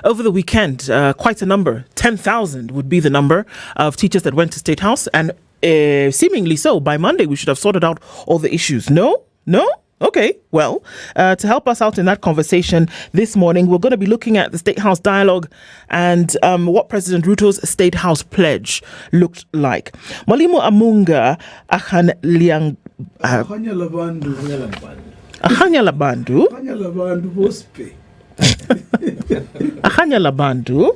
over the weekend, quite a number, 10,000 would be the number of teachers that went to State House, and seemingly so, by Monday we should have sorted out all the issues. No? Okay, well, to help us out in that conversation this morning, we're going to be looking at the State House dialogue and what President Ruto's State House pledge looked like. Mwalimu Amunga, Akhanyalabandu. Akhanyalabandu.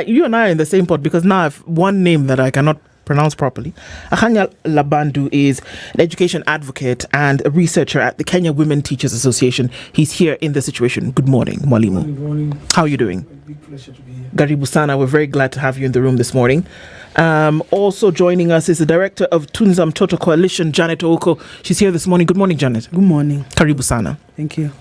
You and I are in the same pot because now I have one name that I cannot pronounce properly. Akhanyalabandu is an education advocate and a researcher at the Kenya Women Teachers Association. He's here in the situation. Good morning, Mwalimu. Good morning. How are you doing? Big pleasure to be here. Karibu sana. We're very glad to have you in the room this morning. Also joining us is the director of Tunza Mtoto Coalition, Janet Oko. She's here this morning. Good morning, Janet. Good morning. Karibu sana. Thank you.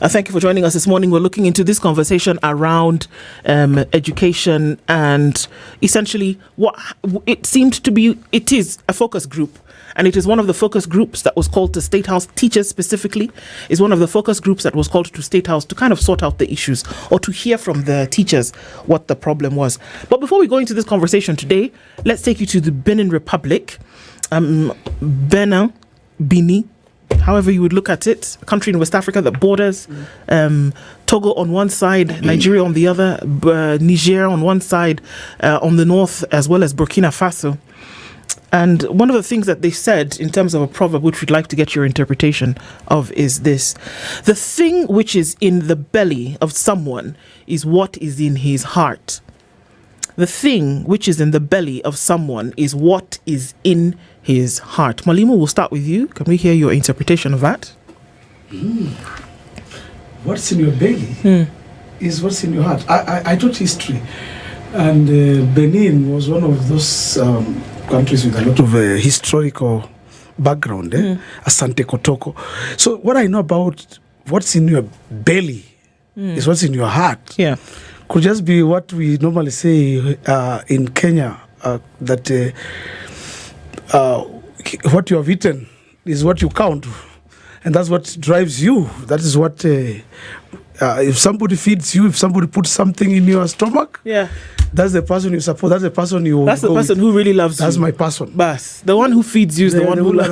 Thank you for joining us this morning. We're looking into this conversation around education and essentially what it seemed to be. It is a focus group, and it is one of the focus groups that was called to State House. Teachers specifically is one of the focus groups that was called to State House to kind of sort out the issues or to hear from the teachers what the problem was. But before we go into this conversation today, let's take you to the Benin Republic. Bini, however you would look at it, a country in West Africa that borders Togo on one side, Nigeria on the other, Niger on one side, on the north, as well as Burkina Faso. And one of the things that they said in terms of a proverb, which we'd like to get your interpretation of, is this: the thing which is in the belly of someone is what is in his heart. The thing which is in the belly of someone is what is in his heart. Mwalimu, we'll start with you. Can we hear your interpretation of that? What's in your belly is what's in your heart. I taught history, and Benin was one of those countries with a lot of historical background, Asante Kotoko. So what I know about what's in your belly is what's in your heart. Yeah. Could just be what we normally say in Kenya, that what you have eaten is what you count, and that's what drives you. That is what if somebody feeds you, if somebody puts something in your stomach, that's the person you support. That's the person you. That's the person who really loves you. That's my person. Bas, the one who feeds you is the one who loves.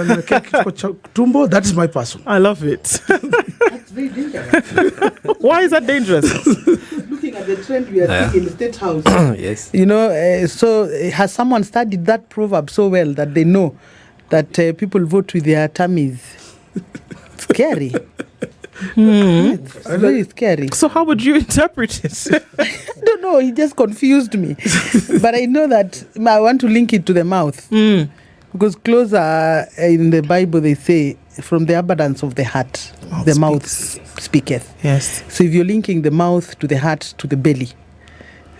Tumbo. That is my person. I love it. That's very dangerous. Why is that dangerous? Looking at the trend we are seeing in the State House. Yes. You know, so has someone studied that proverb so well that they know that people vote with their tummies? Scary. It's very scary. So how would you interpret it? I don't know. It just confused me. But I know that I want to link it to the mouth. Because closer in the Bible they say, from the abundance of the heart, the mouth speaketh. Yes. So if you're linking the mouth to the heart to the belly,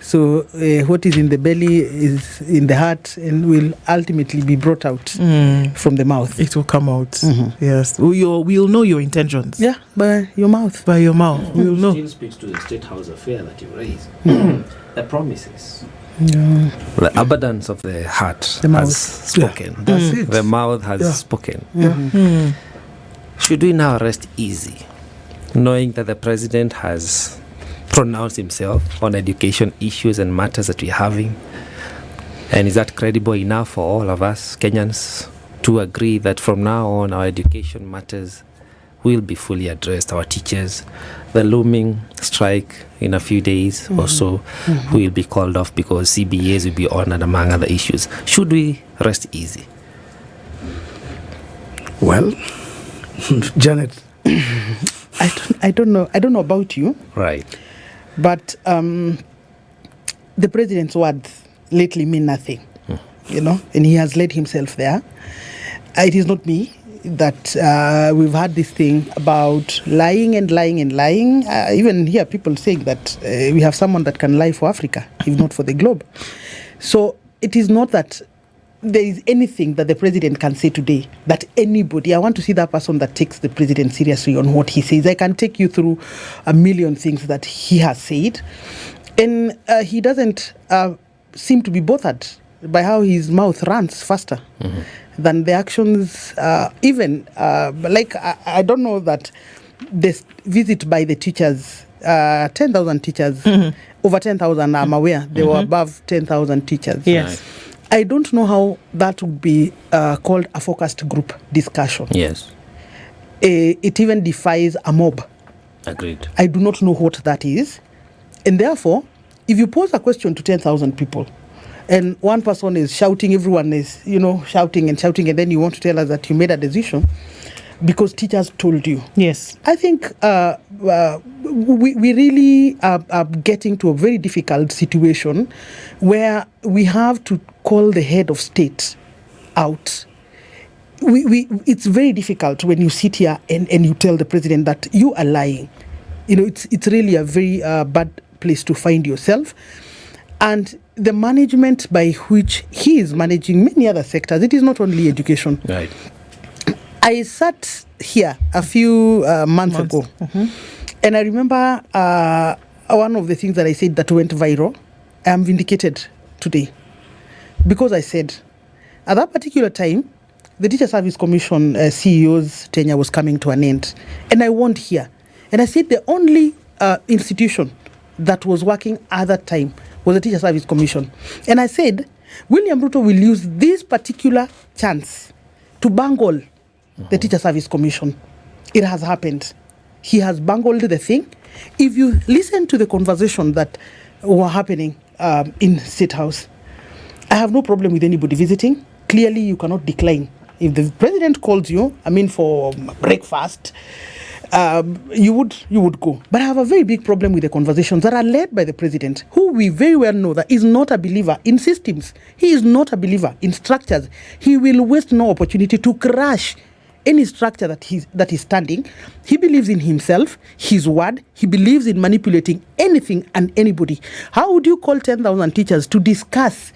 so what is in the belly is in the heart and will ultimately be brought out from the mouth. It will come out. Yes. We'll know your intentions. Yeah, by your mouth. By your mouth. We'll know. Still speaks to the State House affair that you raised. The promises. Yeah. The abundance of the heart The mouth. has spoken. Yeah, that's it. The mouth has spoken. Should we now rest easy, knowing that the president has pronounced himself on education issues and matters that we're having? And is that credible enough for all of us Kenyans to agree that from now on our education matters will be fully addressed? Our teachers, the looming strike in a few days or so will be called off because CBAs will be honored among other issues. Should we rest easy? Well, Janet, I don't know. I don't know about you. Right. But the president's words lately mean nothing, you know, and he has led himself there. It is not me that we've had this thing about lying and lying and lying. Even hear people saying that we have someone that can lie for Africa, if not for the globe. So it is not that there is anything that the president can say today that anybody, I want to see that person that takes the president seriously on what he says. I can take you through a million things that he has said. And he doesn't seem to be bothered by how his mouth runs faster than the actions. I don't know that this visit by the teachers 10,000 teachers. Over 10,000, I'm aware. They were above 10,000 teachers. Yes. I don't know how that would be called a focused group discussion. Yes. It even defies a mob. Agreed. I do not know what that is. And therefore, if you pose a question to 10,000 people, and one person is shouting, everyone is, shouting, and then you want to tell us that you made a decision because teachers told you. Yes. I think we really are getting to a very difficult situation where we have to call the head of state out. It's very difficult when you sit here and you tell the president that you are lying. It's really a very bad place to find yourself. And the management by which he is managing many other sectors, it is not only education. Right. I sat here a few months ago, and I remember one of the things that I said that went viral. I am vindicated today because I said at that particular time, the Teacher Service Commission CEO's tenure was coming to an end, and I warned here, and I said the only institution that was working at that time was the Teacher Service Commission, and I said William Ruto will use this particular chance to bungle the Teacher Service Commission. It has happened. He has bungled the thing. If you listen to the conversation that were happening in State House, I have no problem with anybody visiting. Clearly, you cannot decline. If the president calls you, for breakfast, you would go. But I have a very big problem with the conversations that are led by the president, who we very well know that is not a believer in systems. He is not a believer in structures. He will waste no opportunity to crash any structure that he's standing. He believes in himself, his word. He believes in manipulating anything and anybody. How would you call 10,000 teachers to discuss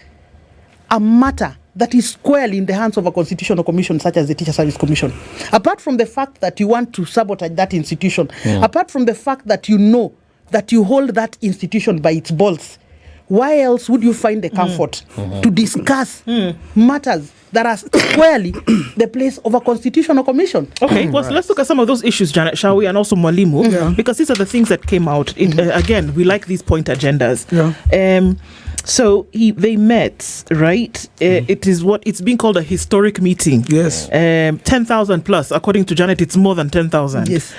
a matter that is squarely in the hands of a constitutional commission such as the Teacher Service Commission? Apart from the fact that you want to sabotage that institution, apart from the fact that you know that you hold that institution by its balls, why else would you find the comfort to discuss matters that are squarely the place of a constitutional commission? Okay, well, so let's look at some of those issues, Janet, shall we? And also Mwalimu, because these are the things that came out. Again, we like these point agendas. So they met, right? It is it's being called a historic meeting. Yes. 10,000 plus. According to Janet, it's more than 10,000. Yes.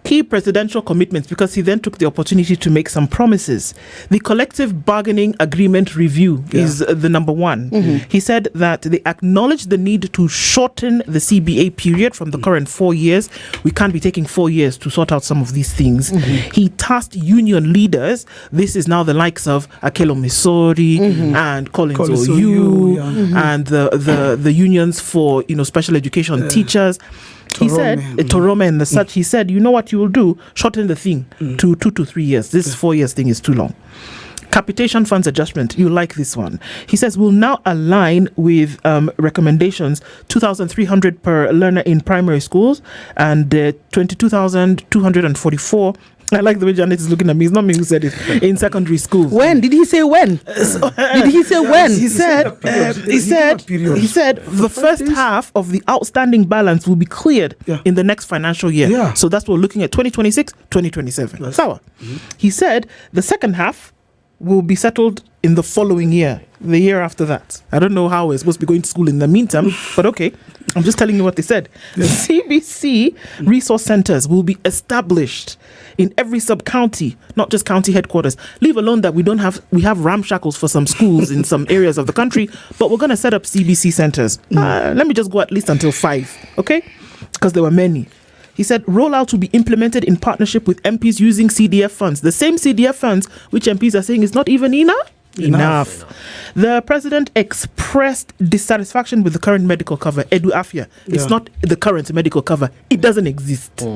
Key presidential commitments, because he then took the opportunity to make some promises. The collective bargaining agreement review is the number one. He said that they acknowledge the need to shorten the CBA period from the current 4 years. We can't be taking 4 years to sort out some of these things. He tasked union leaders. This is now the likes of Akelo Misori and Collins Oyu and the unions for special education teachers. He said, Torome and the such, he said, you know what you will do? Shorten the thing to 2 to 3 years. This 4 years thing is too long. Capitation funds adjustment. You like this one. He says, we'll now align with recommendations, 2,300 per learner in primary schools and 22,244. I like the way Janet is looking at me. It's not me who said it. In secondary school. When? Did he say when? Did he say when? He said the first half of the outstanding balance will be cleared in the next financial year. Yeah. So that's what we're looking at, 2026, 2027. Yes. Sawa. He said the second half will be settled in the following year, the year after that. I don't know how we're supposed to be going to school in the meantime, but okay. I'm just telling you what they said. CBC resource centers will be established in every sub-county, not just county headquarters. Leave alone that we have ramshackles for some schools in some areas of the country, but we're going to set up CBC centers. Let me just go at least until 5, okay? Because there were many. He said rollout will be implemented in partnership with MPs using CDF funds. The same CDF funds which MPs are saying is not even enough. The president expressed dissatisfaction with the current medical cover, Edu Afia. It's not the current medical cover. It doesn't exist.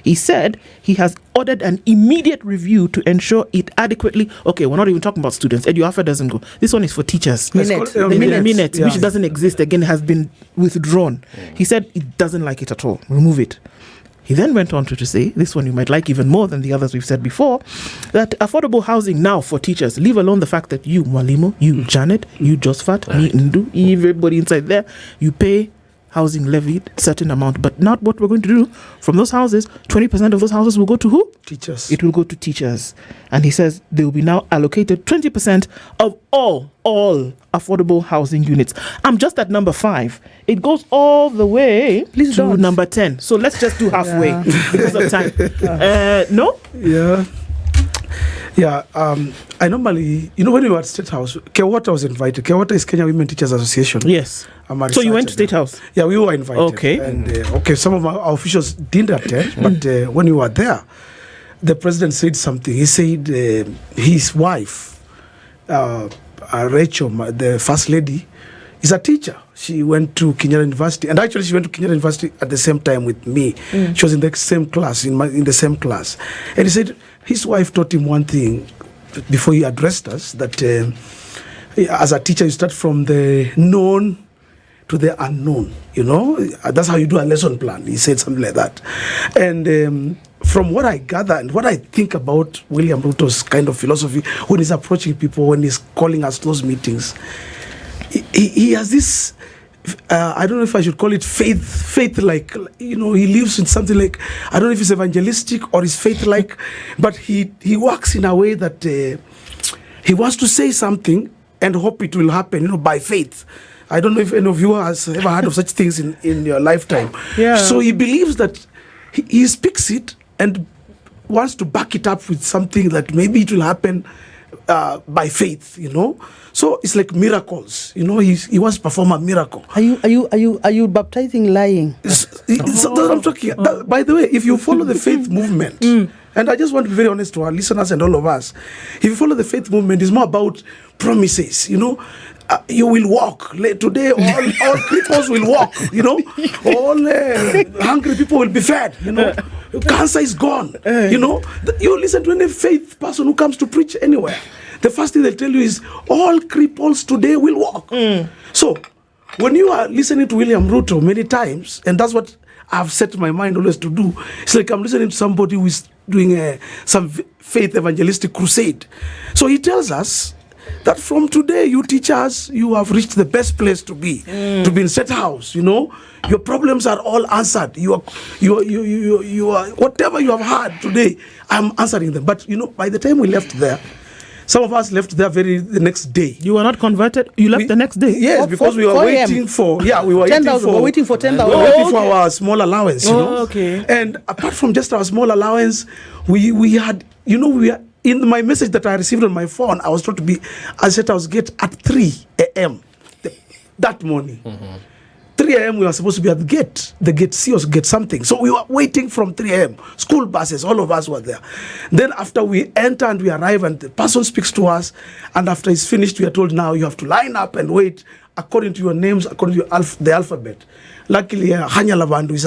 He said he has ordered an immediate review to ensure it adequately. Okay, we're not even talking about students. Edu Afia doesn't go. This one is for teachers. Minute, which doesn't exist, again, has been withdrawn. He said he doesn't like it at all. Remove it. He then went on to say, this one you might like even more than the others we've said before, that affordable housing now for teachers, leave alone the fact that you, Mwalimu, you, Janet, you, Josephat, me, Ndu, everybody inside there, you pay housing levied certain amount, but not what we're going to do. From those houses, 20% of those houses will go to who? Teachers. It will go to teachers. And he says they will be now allocated 20% of all affordable housing units. I'm just at number 5. It goes all the way to number 10. So let's just do halfway because of time. No? Yeah. Yeah, I normally, when we were at State House, Kewata was invited. Kewata is Kenya Women Teachers Association. Yes. So you went to State House? Yeah, we were invited. Okay. And some of our officials didn't attend, but when we were there, the president said something. He said his wife, Rachel, the first lady, is a teacher. She went to Kenyatta University, and actually she went to Kenyatta University at the same time with me. She was in the same class, in the same class. And he said his wife taught him one thing before he addressed us, that as a teacher, you start from the known to the unknown. That's how you do a lesson plan. He said something like that. And from what I gather and what I think about William Ruto's kind of philosophy when he's approaching people, when he's calling us to those meetings, he has this, I don't know if I should call it faith like, he lives in something like, I don't know if it's evangelistic or it's faith-like, but he works in a way that he wants to say something and hope it will happen, by faith. I don't know if any of you has ever heard of such things in your lifetime. Yeah. So he believes that he speaks it and wants to back it up with something that maybe it will happen by faith, So it's like miracles, he wants to perform a miracle. Are you baptizing lying? That's what I'm talking. By the way, if you follow the faith movement, and I just want to be very honest to our listeners and all of us, if you follow the faith movement, it's more about promises, you will walk. Today, all cripples will walk, all hungry people will be fed, Cancer is gone, You listen to any faith person who comes to preach anywhere. The first thing they'll tell you is, all cripples today will walk. So, when you are listening to William Ruto many times, and that's what I've set my mind always to do, it's like I'm listening to somebody who is doing some faith evangelistic crusade. So he tells us that from today, you teachers, you have reached the best place to be in State House. Your problems are all answered. You are whatever you have had today, I'm answering them. But by the time we left there, some of us left there the next day. You were not converted? You left the next day? Yes, because we were waiting for... Yeah, we were 10,000. We were waiting for 10,000. We were waiting for our small allowance, okay. And apart from just our small allowance, we had... in my message that I received on my phone, I was told to be... I said I was get at 3 a.m. that morning. 3 a.m. we were supposed to be at the gate C or gate something. So we were waiting from 3 a.m. School buses, all of us were there. Then after we enter and we arrive and the person speaks to us, and after he's finished, we are told, now you have to line up and wait according to your names, according to the alphabet. Luckily, Akhanyalabandu is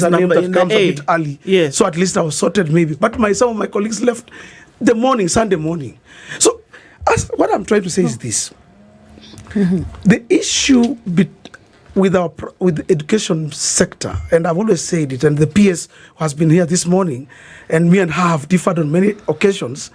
a name that comes a bit early. Yes. So at least I was sorted maybe. But some of my colleagues left Sunday morning. So what I'm trying to say is this. The issue with the education sector, and I've always said it, and the PS has been here this morning, and me and her have differed on many occasions,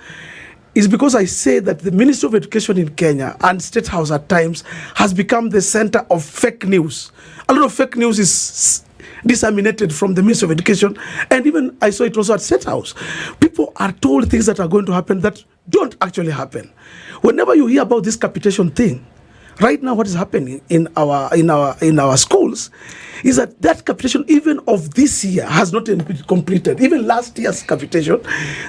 is because I say that the Ministry of Education in Kenya and State House at times has become the center of fake news. A lot of fake news is disseminated from the Ministry of Education, and even I saw it also at State House. People are told things that are going to happen that don't actually happen. Whenever you hear about this capitation thing, right now, what is happening in our schools is that capitation, even of this year, has not been completed. Even last year's capitation,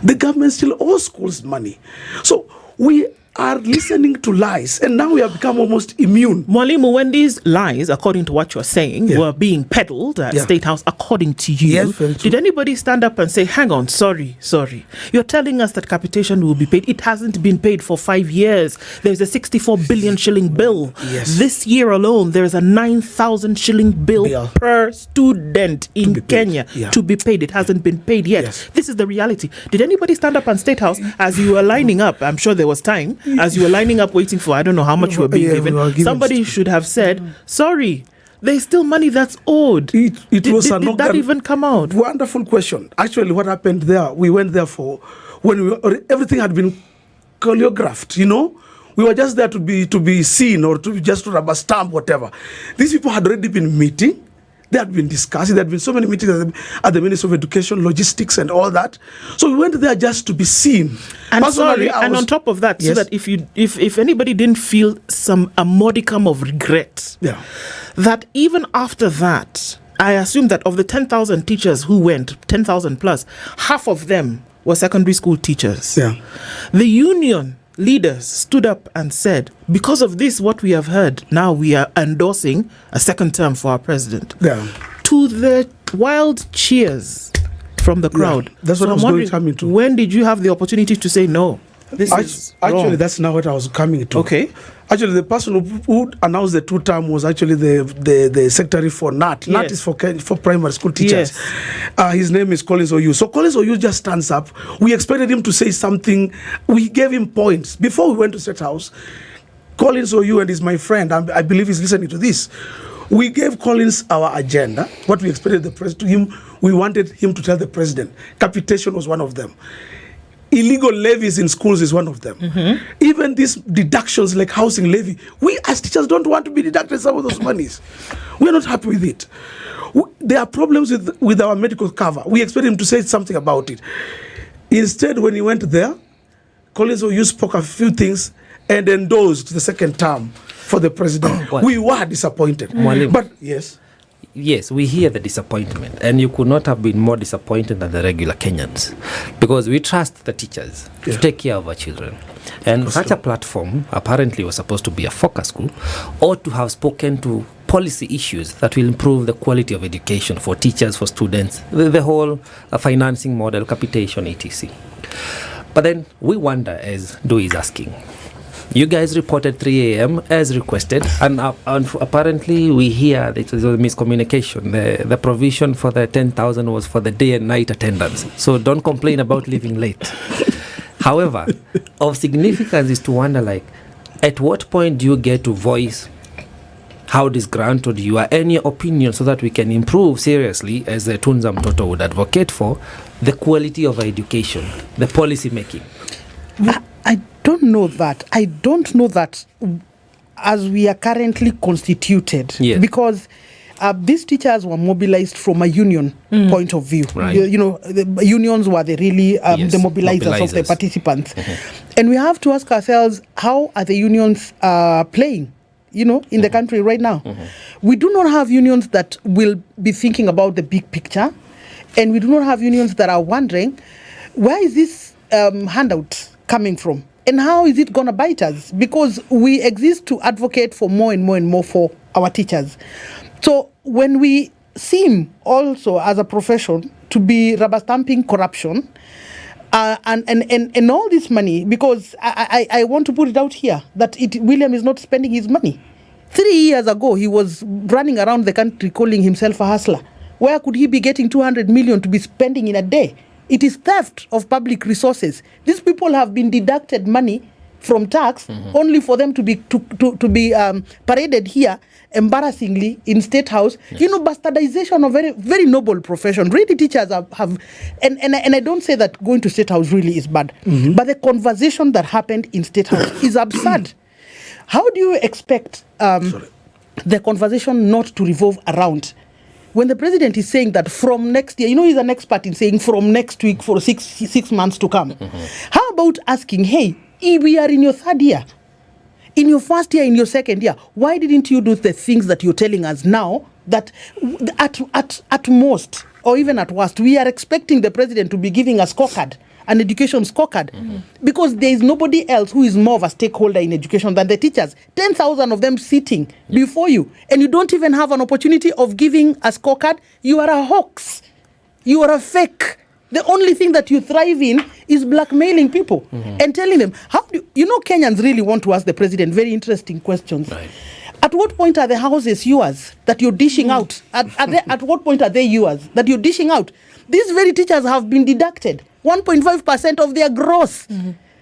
the government still owes schools money. So we are listening to lies, and now we have become almost immune. Mwalimu, when these lies, according to what you're saying, were being peddled at State House, according to you, Yes, very true. did anybody stand up and say, hang on, sorry, you're telling us that capitation will be paid? It hasn't been paid for 5 years. There's a 64 billion shilling bill. Yes. This year alone, there's a 9,000 shilling bill per student in Kenya to be paid. It hasn't been paid yet. Yes. This is the reality. Did anybody stand up on State House as you were lining up? I'm sure there was time. As you were lining up waiting for, I don't know how much you were being given, somebody should have said, sorry, there's still money that's owed. Did that even come out? Wonderful question. Actually, what happened there, we went there for, when everything had been choreographed, We were just there to be seen or to rubber stamp, whatever. These people had already been meeting. They had been discussing. There had been so many meetings at the Ministry of Education, logistics, and all that. So we went there just to be seen. And and on top of that, yes. so that if anybody didn't feel a modicum of regret, that even after that, I assume that of the 10,000 teachers who went, 10,000 plus, half of them were secondary school teachers. Yeah. The union leaders stood up and said, because of this, what we have heard, now we are endorsing a second term for our president. Yeah. To the wild cheers from the crowd. Yeah, that's what I was going to come into. When did you have the opportunity to say no? This actually, wrong. that's not what I was coming to. Okay. Actually, the person who announced the 2-term was actually the secretary for NAT. Yes. NAT is for primary school teachers. Yes. His name is Collins Oyu. So Collins Oyu just stands up. We expected him to say something. We gave him points. Before we went to State House, Collins Oyu, and he's my friend, I believe he's listening to this. We gave Collins our agenda, what we expected the president to him. We wanted him to tell the president. Capitation was one of them. Illegal levies in schools is one of them. Mm-hmm. Even these deductions like housing levy, we as teachers don't want to be deducted some of those monies. We're not happy with it. There are problems with our medical cover. We expect him to say something about it. Instead, when he went there, Collins Oyu spoke a few things and endorsed the second term for the president. We were disappointed. But yes. Yes, we hear the disappointment, and you could not have been more disappointed than the regular Kenyans, because we trust the teachers to take care of our children. And such a platform apparently was supposed to be a focus group, or to have spoken to policy issues that will improve the quality of education for teachers, for students, the whole financing model, capitation, etc. But then we wonder, as Doi is asking, you guys reported 3 a.m. as requested, and apparently we hear that there was a miscommunication. The provision for the 10,000 was for the day and night attendance. So don't complain about leaving late. However, of significance is to wonder, like, at what point do you get to voice how disgruntled you are, any opinion, so that we can improve seriously, as the Tunza Mtoto would advocate for, the quality of our education, the policy making? I don't know that. I don't know that as we are currently constituted. Yes. Because these teachers were mobilized from a union point of view. Right. You know, the unions were the mobilizers of the participants. Mm-hmm. And we have to ask ourselves, how are the unions playing, in the country right now? Mm-hmm. We do not have unions that will be thinking about the big picture. And we do not have unions that are wondering, where is this handout coming from? And how is it going to bite us? Because we exist to advocate for more and more and more for our teachers. So when we seem also as a profession to be rubber stamping corruption and all this money, because I want to put it out here that William is not spending his money. 3 years ago, he was running around the country calling himself a hustler. Where could he be getting 200 million to be spending in a day? It is theft of public resources. These people have been deducted money from tax only for them to be paraded here embarrassingly in State House. Yes. Bastardization of very, very noble profession. Really, teachers have and I don't say that going to State House really is bad, but the conversation that happened in State House is absurd. How do you expect the conversation not to revolve around when the president is saying that from next year, he's an expert in saying from next week for six months to come. Mm-hmm. How about asking, hey, we are in your third year, in your first year, in your second year, why didn't you do the things that you're telling us now that at most, or even at worst, we are expecting the president to be giving a scorecard, an education scorecard, because there is nobody else who is more of a stakeholder in education than the teachers. 10,000 of them sitting before you, and you don't even have an opportunity of giving a scorecard. You are a hoax. You are a fake. The only thing that you thrive in is blackmailing people and telling them, Kenyans really want to ask the president very interesting questions. Right. At what point are the houses yours that you're dishing out? At what point are they yours that you're dishing out? These very teachers have been deducted 1.5% of their gross.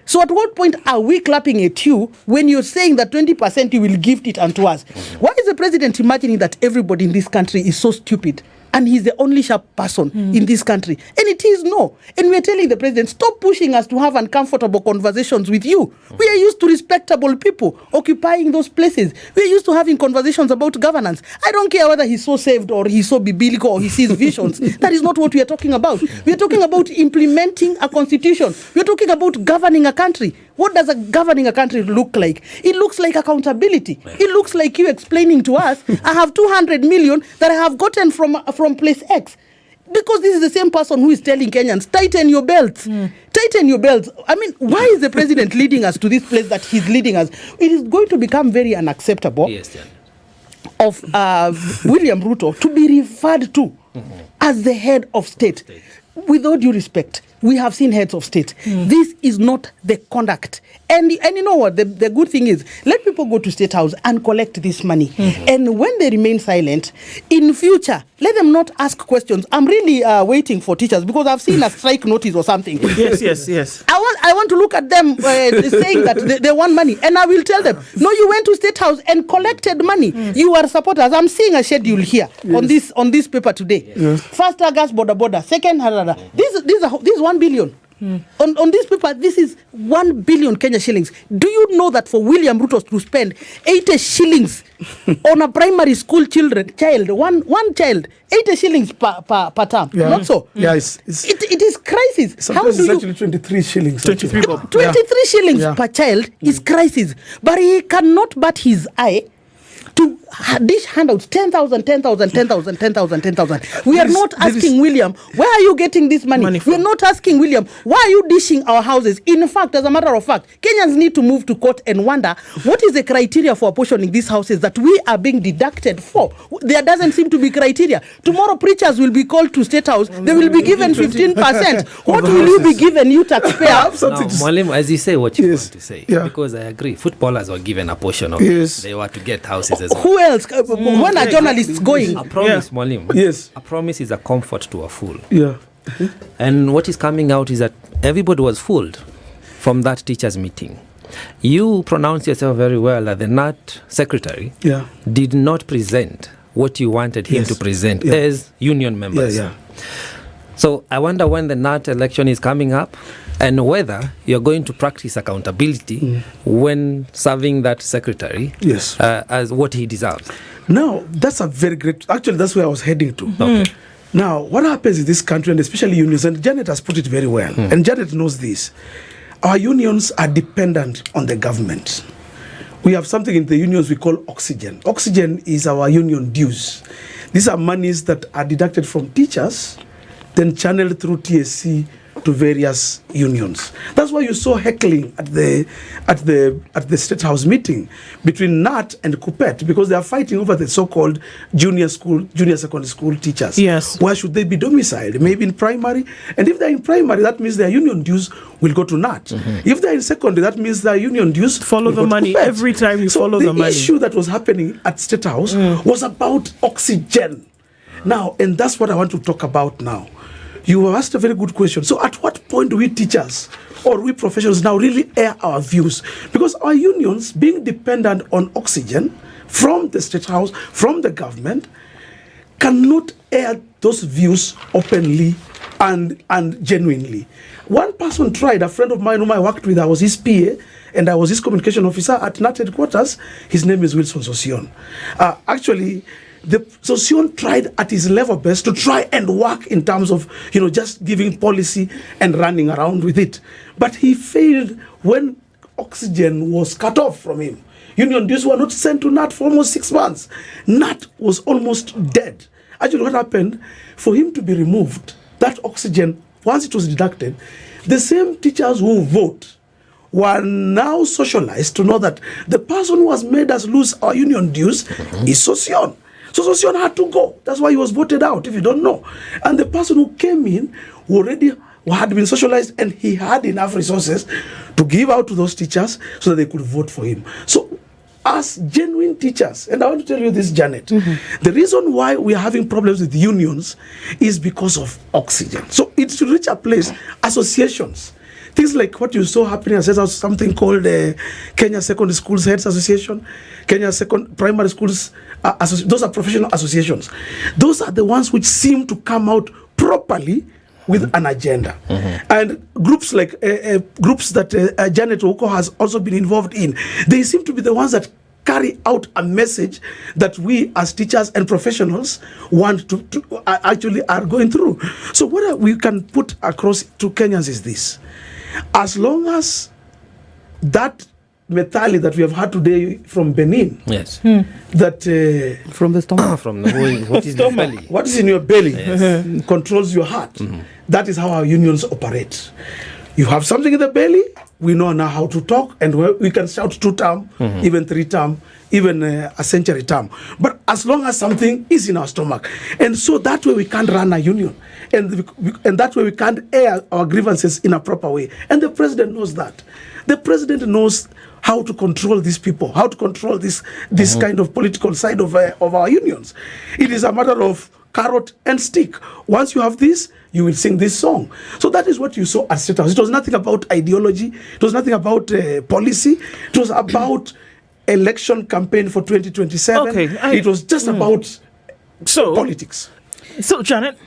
So at what point are we clapping at you when you're saying that 20% you will gift it unto us? Why is the president imagining that everybody in this country is so stupid and he's the only sharp person in this country. And it is no. And we're telling the president, stop pushing us to have uncomfortable conversations with you. We are used to respectable people occupying those places. We are used to having conversations about governance. I don't care whether he's so saved or he's so biblical or he sees visions. That is not what we are talking about. We are talking about implementing a constitution. We are talking about governing a country. What does governing a country look like? It looks like accountability. It looks like you explaining to us, I have 200 million that I have gotten from place X. Because this is the same person who is telling Kenyans, tighten your belts. Tighten your belts. I mean, why is the president leading us to this place that he's leading us? It is going to become very unacceptable of William Ruto to be referred to as the head of state. With all due respect, we have seen heads of state. This is not the conduct. And you know what? The good thing is, let people go to State House and collect this money. And when they remain silent, in future, let them not ask questions. I'm really waiting for teachers because I've seen a strike notice or something. Yes. I want to look at them saying that they want money. And I will tell them, no, you went to State House and collected money. You are supporters. I'm seeing a schedule here on this paper today. First August, border. Second, this is 1 billion. On this paper, this is 1 billion Kenya shillings. Do you know that for William Ruto to spend 80 shillings on a primary school one child, 80 shillings per term? Not so. Yeah, it is crisis. Sometimes it's actually 23 shillings. 23 shillings per child is crisis. But he cannot bat his eye to dish handouts 10,000. We are not asking William, where are you getting this money? We are not asking William, why are you dishing our houses? In fact, as a matter of fact, Kenyans need to move to court and wonder what is the criteria for apportioning these houses that we are being deducted for. There doesn't seem to be criteria. Tomorrow preachers will be called to State House. They will be given 15%. What will you be given, you taxpayer? Mwalimu, as you say what you want to say, because I agree, footballers were given a portion of it. They were to get houses as well. Who else? When are journalists going? A promise, Mwalimu. Yes. A promise is a comfort to a fool. Yeah. And what is coming out is that everybody was fooled from that teachers' meeting. You pronounced yourself very well that the NAT secretary did not present what you wanted him to present as union members. So I wonder when the NAT election is coming up and whether you're going to practice accountability when serving that secretary as what he deserves. Now, that's a very great... Actually, that's where I was heading to. Okay. Now, what happens in this country, and especially unions, and Janet has put it very well, and Janet knows this, our unions are dependent on the government. We have something in the unions we call oxygen. Oxygen is our union dues. These are monies that are deducted from teachers, then channeled through TSC to various unions. That's why you saw heckling at the State House meeting between NAT and Kupet, because they are fighting over the so-called junior secondary school teachers. Yes. Where should they be domiciled? Maybe in primary. And if they're in primary, that means their union dues will go to NAT. If they're in secondary, that means their union dues follow the money every time you follow the money. The issue that was happening at State House was about oxygen. Now, and that's what I want to talk about now. You have asked a very good question. So at what point do we teachers or we professionals now really air our views? Because our unions, being dependent on oxygen from the State House, from the government, cannot air those views openly and genuinely. One person tried, a friend of mine whom I worked with, I was his PA, and I was his communication officer at NAT headquarters. His name is Wilson Sosion. Sosion tried at his level best to try and work in terms of, just giving policy and running around with it. But he failed when oxygen was cut off from him. Union dues were not sent to NAT for almost 6 months. NAT was almost dead. Actually, what happened, for him to be removed, that oxygen, once it was deducted, the same teachers who vote were now socialized to know that the person who has made us lose our union dues is Sosion. So Sosion had to go. That's why he was voted out, if you don't know. And the person who came in already had been socialized, and he had enough resources to give out to those teachers so that they could vote for him. So as genuine teachers, and I want to tell you this, Janet, the reason why we are having problems with unions is because of oxygen. So it should reach a place, associations, things like what you saw happening as something called Kenya Secondary Schools Heads Association, Kenya Primary Schools those are professional associations. Those are the ones which seem to come out properly with an agenda. And groups like groups that Janet Oko has also been involved in, they seem to be the ones that carry out a message that we as teachers and professionals want to actually are going through. So what we can put across to Kenyans is this: as long as that methali that we have had today from Benin, Yes. that From the stomach. From the what is in the belly? what is in your belly controls your heart. That is how our unions operate. You have something in the belly, we know now how to talk, and we can shout 2 term, even 3 term, even a century term. But as long as something is in our stomach, and so that way we can't run a union, and that way we can't air our grievances in a proper way. And the president knows that. The president knows how to control these people, how to control this kind of political side of our unions. It is a matter of carrot and stick. Once you have this, you will sing this song. So that is what you saw at State House. It was nothing about ideology. It was nothing about policy. It was about election campaign for 2027. Okay, it was just about politics. So, Janet,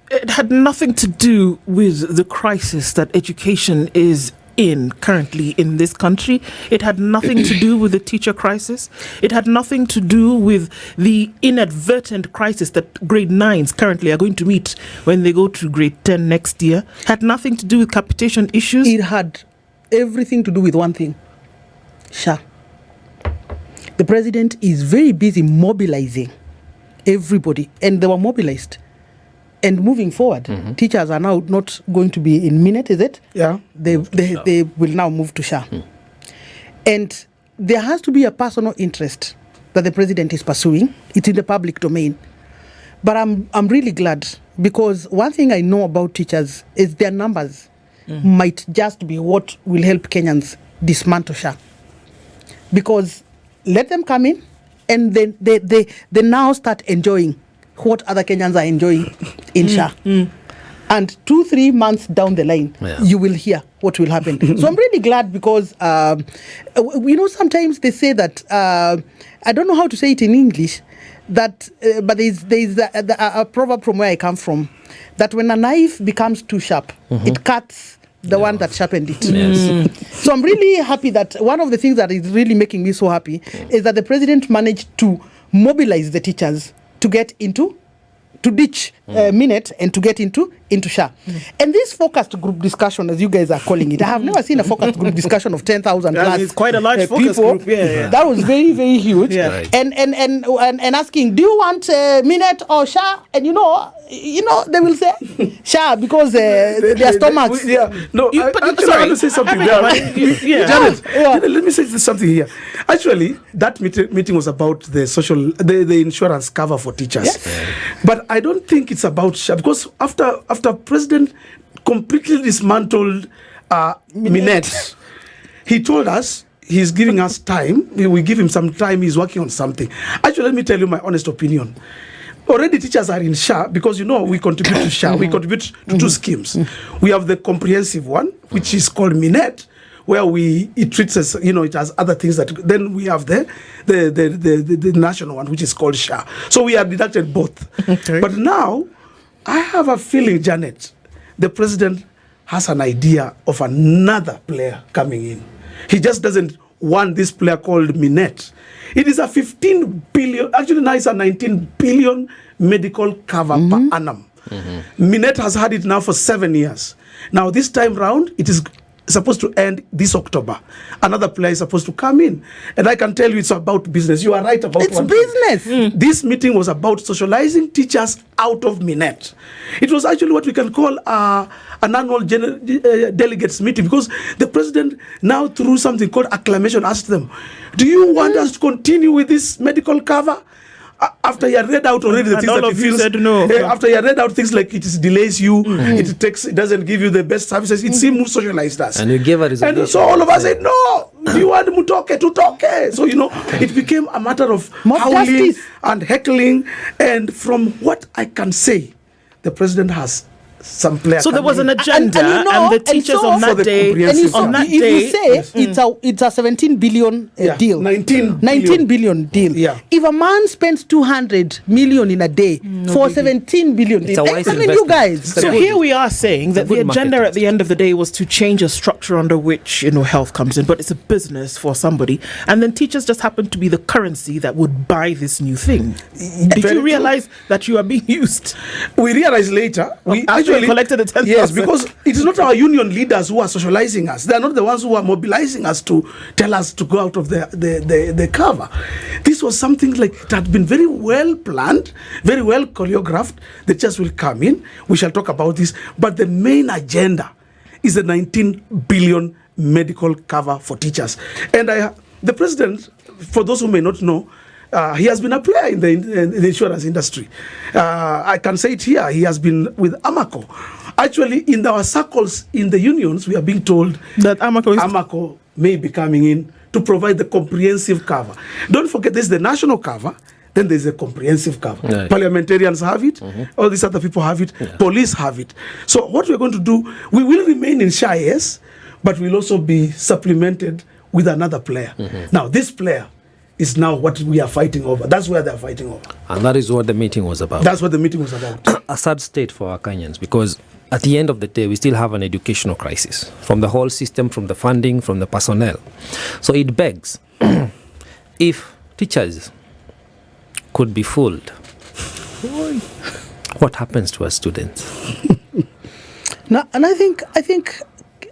it had nothing to do with the crisis that education is in currently in this country. It had nothing to do with the teacher crisis. It had nothing to do with the inadvertent crisis that grade 9s currently are going to meet when they go to grade 10 next year. Had nothing to do with capitation issues. It had everything to do with one thing: SHA. The president is very busy mobilizing everybody, and they were mobilized. And moving forward, teachers are now not going to be in minute, is it? Yeah. They will now move to SHA. And there has to be a personal interest that the president is pursuing. It's in the public domain. But I'm really glad, because one thing I know about teachers is their numbers might just be what will help Kenyans dismantle SHA. Because let them come in, and then they now start enjoying what other Kenyans are enjoying in SHA. And 2-3 months down the line, you will hear what will happen. So I'm really glad, because, sometimes they say that, I don't know how to say it in English, that but there's a proverb from where I come from, that when a knife becomes too sharp, it cuts the one that sharpened it. So I'm really happy that one of the things that is really making me so happy is that the president managed to mobilize the teachers to get into, to ditch minute and to get into SHA. And this focused group discussion, as you guys are calling it, I have never seen a focused group discussion of 10,000 plus. It's quite a large focus people. group. Yeah. That was very, very huge. Yeah. Right. And asking, do you want minute or SHA? And you know, they will say SHA, because their stomachs. No, I want to say something there. Janet, let me say something here. Actually, that meeting was about the insurance cover for teachers. Yes. But I don't think it's about SHA, because after President completely dismantled Minette, he told us he's giving us time. We give him some time. He's working on something. Actually, let me tell you my honest opinion. Already teachers are in SHA, because we contribute to SHA. We contribute to 2 schemes. We have the comprehensive one, which is called Minette, where it treats us, it has other things that. Then we have the national one, which is called SHA. So we have deducted both. Okay. But now, I have a feeling, Janet, the president has an idea of another player coming in. He just doesn't want this player called Minette. It is a 15 billion, actually now it's a 19 billion medical cover per annum. Minette has had it now for 7 years. Now this time round, it is supposed to end this October. Another player is supposed to come in. And I can tell you it's about business. You are right about it's business. This meeting was about socializing teachers out of Minette. It was actually what we can call an annual delegates meeting, because the president now, through something called acclamation, asked them, do you want us to continue with this medical cover? After you had read out already the things that you feel, said no. After you had read out things like it delays you, it doesn't give you the best services, it seemed more socialized us. And you gave a resolution. And so all of us said, no, you want Mutoke to talk. So, it became a matter of howling and heckling. And from what I can say, the president has some player. So there was an agenda, And you know, and the teachers so on for that the day, comprehensive And on that if you day, say it's a 17 billion deal, 19 billion deal. Yeah. If a man spends 200 million in a day for 17 billion, It's a wise I mean, you investment. guys. so here we are saying that the good agenda marketing at the end of the day was to change a structure under which health comes in, but it's a business for somebody, and then teachers just happen to be the currency that would buy this new thing. Did Very you realize that you are being used? We realized later. We After you collected the 10,000. Yes, because it is not our union leaders who are socializing us. They are not the ones who are mobilizing us to tell us to go out of the cover. This was something like it had been very well planned, very well choreographed. The teachers will come in. We shall talk about this. But the main agenda is the 19 billion medical cover for teachers. And the president, for those who may not know, he has been a player in the insurance industry. I can say it here. He has been with Amaco. Actually, in our circles in the unions, we are being told That Amaco may be coming in to provide the comprehensive cover. Don't forget, this is the national cover. Then there's a comprehensive cover. Right. Parliamentarians have it. All these other people have it. Police have it. So what we're going to do, we will remain in SHA, yes, but we'll also be supplemented with another player. Now, this player is now what we are fighting over. That's where they're fighting over. And that is what the meeting was about. That's what the meeting was about. A sad state for Kenyans, because at the end of the day, we still have an educational crisis from the whole system, from the funding, from the personnel. So it begs, if teachers could be fooled, what happens to our students? Now, and I think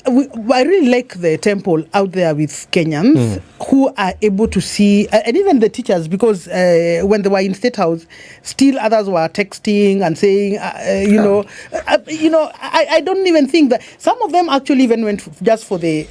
I really like the temple out there with Kenyans who are able to see, and even the teachers, because when they were in State House, still others were texting and saying, I don't even think that some of them actually even went just for the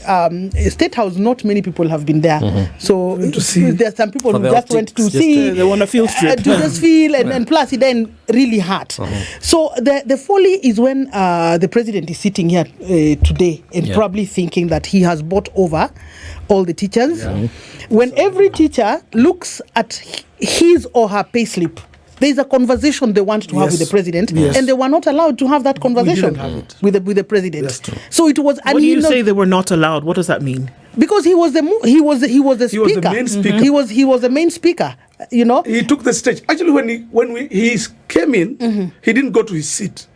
State House. Not many people have been there, so to see. there's some people For who the just went to optics, see. they want to feel strip. To just feel, and plus it then really hurt. So the folly is when the president is sitting here today and probably thinking that he has bought over all the teachers. When every teacher looks at his or her payslip, there is a conversation they want to have with the president, and they were not allowed to have that conversation with the president. That's true. So it was. When you say they were not allowed, what does that mean? Because he was the speaker. He was the main speaker. He was the main speaker. He took the stage. Actually, when he came in, he didn't go to his seat.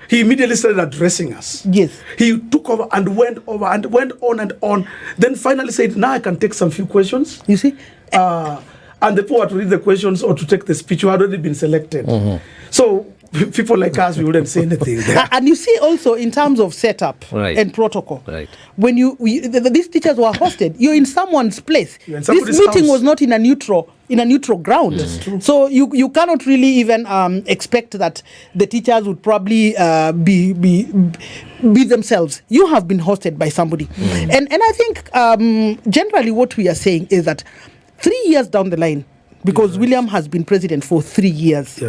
He immediately started addressing us. Yes. He took over and went on and on. Then finally said, now I can take some few questions. You see? And the people had to read the questions or to take the speech who had already been selected. So people like us, we wouldn't say anything there. And you see also in terms of setup and protocol, when these teachers were hosted, you're in someone's place. You're in This somebody's meeting house. was not in a neutral ground. So you cannot really even expect that the teachers would probably be themselves. You have been hosted by somebody. And I think generally what we are saying is that 3 years down the line, because William has been president for 3 years,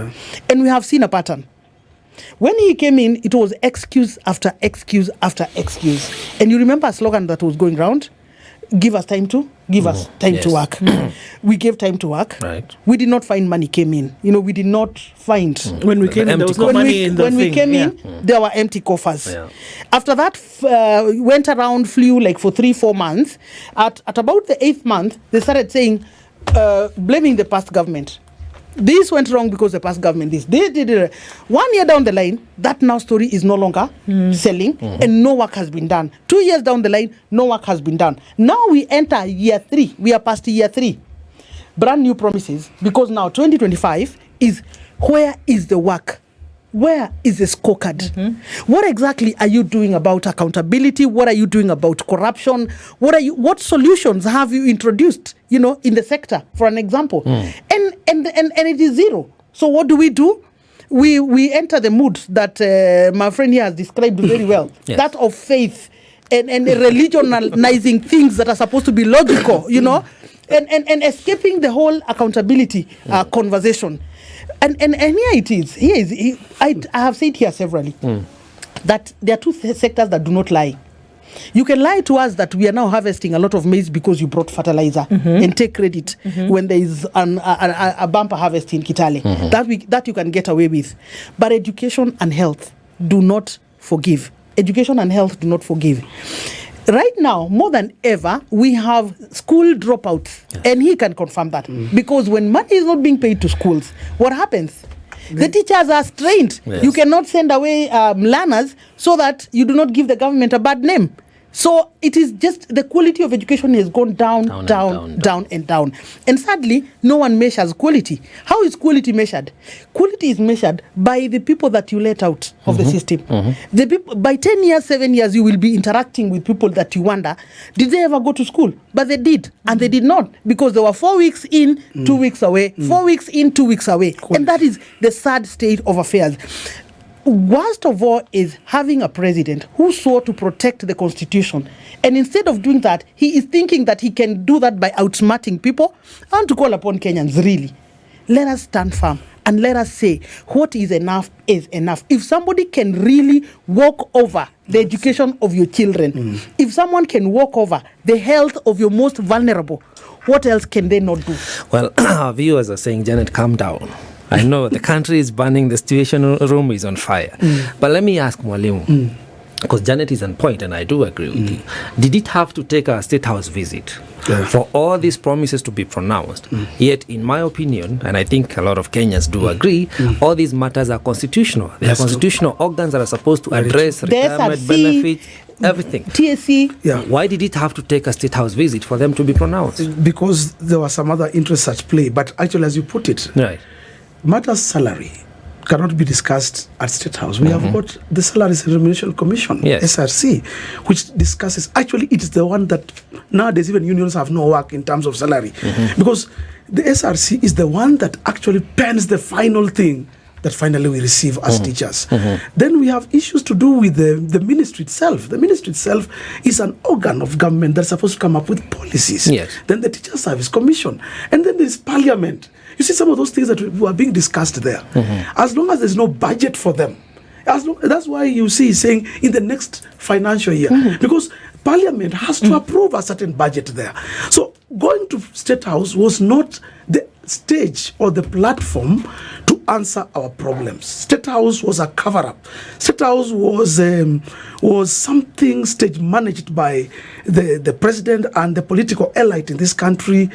and we have seen a pattern. When he came in, it was excuse after excuse after excuse. And you remember a slogan that was going around? Give us time to work. We gave time to work. Right. We did not find money came in. We did not find. When we came in, there was no money in the when thing. we came in, there were empty coffers. Yeah. After that, went around, flew like for 3-4 months. At about the 8th month, they started saying, blaming the past government. This went wrong because the past government they did. 1 year down the line, that now story is no longer selling, and no work has been done. 2 years down the line, no work has been done. Now we enter year 3. We are past year 3. Brand new promises, because now 2025 is, where is the work? Where is the scorecard? What exactly are you doing about accountability? What are you doing about corruption? What solutions have you introduced, in the sector, for an example? And it is zero. So what do? We enter the mood that my friend here has described very well. Yes. That of faith and religionizing things that are supposed to be logical, and escaping the whole accountability conversation. And here it is. I have said here severally that there are two sectors that do not lie. You can lie to us that we are now harvesting a lot of maize because you brought fertilizer and take credit when there is a bumper harvest in Kitale. That you can get away with. But education and health do not forgive. Education and health do not forgive. Right now, more than ever, we have school dropouts, and he can confirm that. Because when money is not being paid to schools, what happens? The teachers are strained. Yes. You cannot send away learners so that you do not give the government a bad name. So it is just the quality of education has gone down. And sadly, no one measures quality. How is quality measured? Quality is measured by the people that you let out of the system. The people, by 10 years, 7 years, you will be interacting with people that you wonder, did they ever go to school? But they did, and they did not, because they were 4 weeks in, 2 weeks away, 4 weeks in, 2 weeks away. And that is the sad state of affairs. Worst of all is having a president who swore to protect the constitution, and instead of doing that, he is thinking that he can do that by outsmarting people. I want to call upon Kenyans, really, let us stand firm and let us say what is enough is enough. If somebody can really walk over the education of your children, if someone can walk over the health of your most vulnerable, what else can they not do? Well, our viewers are saying, Janet, calm down. I know the country is burning, the situation room is on fire. But let me ask Mwalimu, because Janet is on point, and I do agree with you. Did it have to take a State House visit for all these promises to be pronounced? Yet, in my opinion, and I think a lot of Kenyans do agree, all these matters are constitutional. They are constitutional organs that are supposed to address retirement benefits, everything. TSC. Why did it have to take a State House visit for them to be pronounced? Because there were some other interests at play. But actually, as you put it, Right. matters salary cannot be discussed at State House. We have got the Salaries and Remuneration Commission, Yes. SRC, which discusses, actually it is the one that nowadays even unions have no work in terms of salary, because the SRC is the one that actually pens the final thing that finally we receive as teachers. Then we have issues to do with the ministry itself. The ministry itself is an organ of government that's supposed to come up with policies. Yes. Then the Teacher Service Commission. And then there's Parliament. You see some of those things that were being discussed there. As long as there's no budget for them, that's why you see saying in the next financial year, because Parliament has to approve a certain budget there. So going to State House was not the stage or the platform to answer our problems. State House was a cover-up. State House was something stage managed by the president and the political elite in this country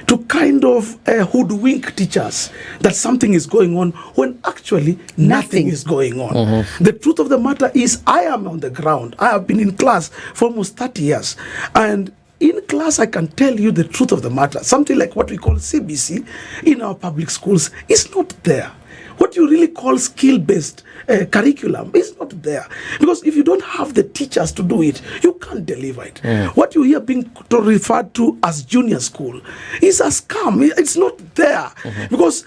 to kind of hoodwink teachers that something is going on when actually nothing is going on. The truth of the matter is I am on the ground. I have been in class for almost 30 years. And in class, I can tell you the truth of the matter. Something like what we call CBC in our public schools is not there. What you really call skill-based curriculum is not there. Because if you don't have the teachers to do it, you can't deliver it. What you hear being referred to as junior school is a scam. It's not there. Because